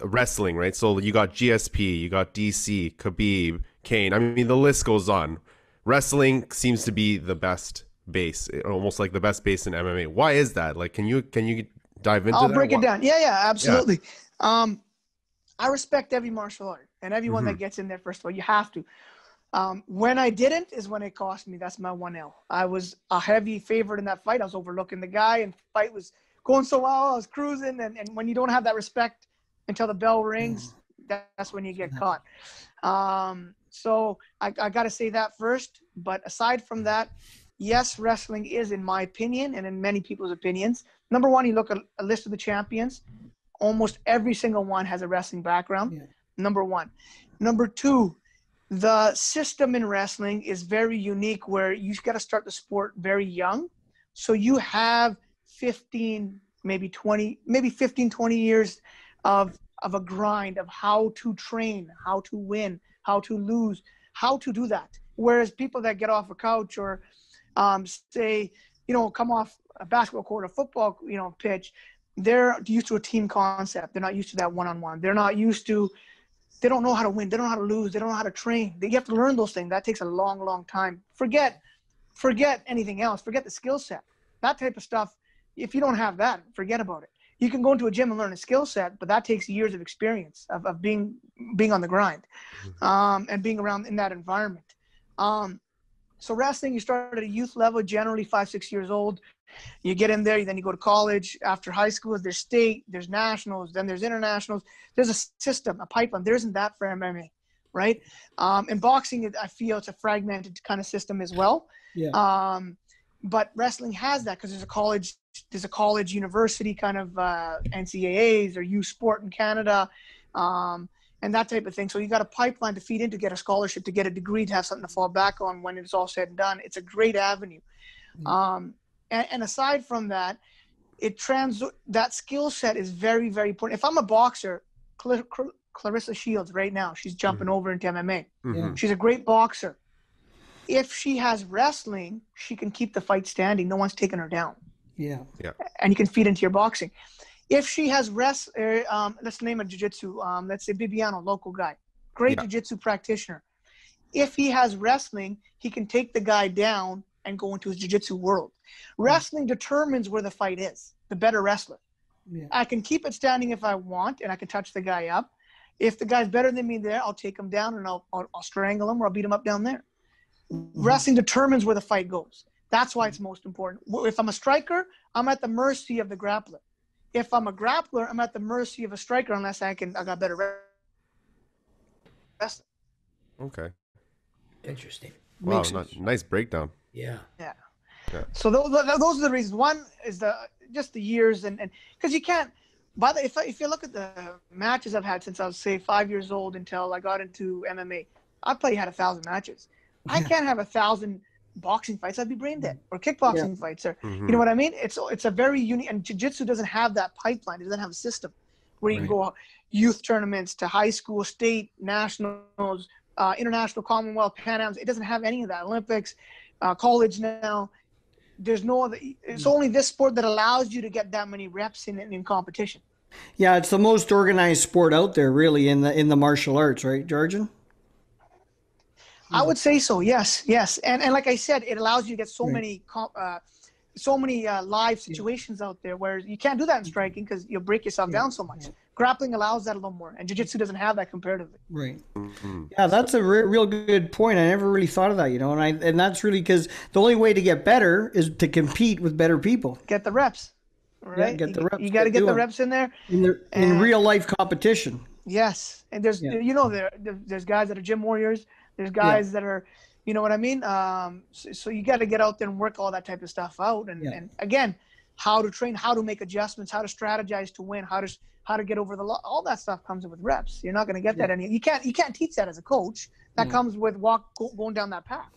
wrestling, right? So you got GSP, you got DC, Khabib, Kane. I mean, the list goes on. Wrestling seems to be the best base, almost like the best base in MMA. Why is that? Like, can you dive into I'll that? break it down. Yeah, Yeah. absolutely. I respect every martial art and everyone that gets in there. First of all, you have to. When I didn't is when it cost me. That's my 1L. I was a heavy favorite in that fight. I was overlooking the guy, and the fight was going so well. I was cruising, and when you don't have that respect until the bell rings, that's when you get caught. So I got to say that first. But aside from that, yes, wrestling is, in my opinion, and in many people's opinions, number one. You look at a list of the champions. Almost every single one has a wrestling background. Yeah. Number one. Number two, the system in wrestling is very unique where you got to start the sport very young. So you have 15, maybe 20, maybe 15, 20 years of a grind of how to train, how to win, how to lose, how to do that. Whereas people that get off a couch or say, come off a basketball court or football, pitch, they're used to a team concept. They're not used to that one-on-one. They don't know how to win. They don't know how to lose. They don't know how to train. You have to learn those things. That takes a long, long time. Forget anything else. Forget the skill set. That type of stuff, if you don't have that, forget about it. You can go into a gym and learn a skill set, but that takes years of experience of being on the grind and being around in that environment. So wrestling, you start at a youth level, generally 5, 6 years old. You get in there, then you go to college. After high school, there's state, there's nationals, then there's internationals. There's a system, a pipeline. There isn't that for MMA, right? In boxing, I feel it's a fragmented kind of system as well. Yeah. But wrestling has that because there's a college university kind of NCAAs or youth sport in Canada, and that type of thing. So you got a pipeline to feed into, get a scholarship, to get a degree, to have something to fall back on when it's all said and done. It's a great avenue. And aside from that, that skill set is very, very important. If I'm a boxer, Clarissa Shields right now, she's jumping over into MMA. Mm-hmm. She's a great boxer. If she has wrestling, she can keep the fight standing. No one's taking her down. Yeah. And you can feed into your boxing. If she has let's name a jiu-jitsu, let's say Bibiano, local guy, great jiu-jitsu practitioner. If he has wrestling, he can take the guy down and go into his jiu-jitsu world. Wrestling determines where the fight is, the better wrestler. Yeah. I can keep it standing if I want, and I can touch the guy up. If the guy's better than me there, I'll take him down and I'll strangle him, or I'll beat him up down there. Mm-hmm. Wrestling determines where the fight goes. That's why it's most important. If I'm a striker, I'm at the mercy of the grappler. If I'm a grappler, I'm at the mercy of a striker unless I got better wrestling. Okay. Interesting. Wow, nice breakdown. Yeah. So those are the reasons. One is just the years, and because you can't. If you look at the matches I've had since I was, say, 5 years old until I got into MMA, I probably had 1,000 matches. I can't have 1,000 boxing fights. I'd be brain dead. Or kickboxing fights, or you know what I mean. It's a very unique, and jiu-jitsu doesn't have that pipeline. It doesn't have a system where you can go youth tournaments to high school, state, nationals, international, Commonwealth, Pan Ams. It doesn't have any of that. Olympics, college now. There's no other. It's only this sport that allows you to get that many reps in competition. Yeah, it's the most organized sport out there, really, in the martial arts, right, Arjan? I would say so. Yes. And like I said, it allows you to get so many live situations out there where you can't do that in striking because you'll break yourself down so much. Grappling allows that a little more, and jiu-jitsu doesn't have that comparatively. Right. Mm-hmm. Yeah, that's a real good point. I never really thought of that, and that's really because the only way to get better is to compete with better people. Get the reps, right? Yeah, get the reps. You got to get the reps in there. In real life competition. Yes, and there's there's guys that are gym warriors. There's guys that are, you know what I mean? So you got to get out there and work all that type of stuff out. And again, how to train, how to make adjustments, how to strategize to win, how to get over all that stuff comes with reps. You're not going to get that you can't teach that as a coach. That comes with going down that path.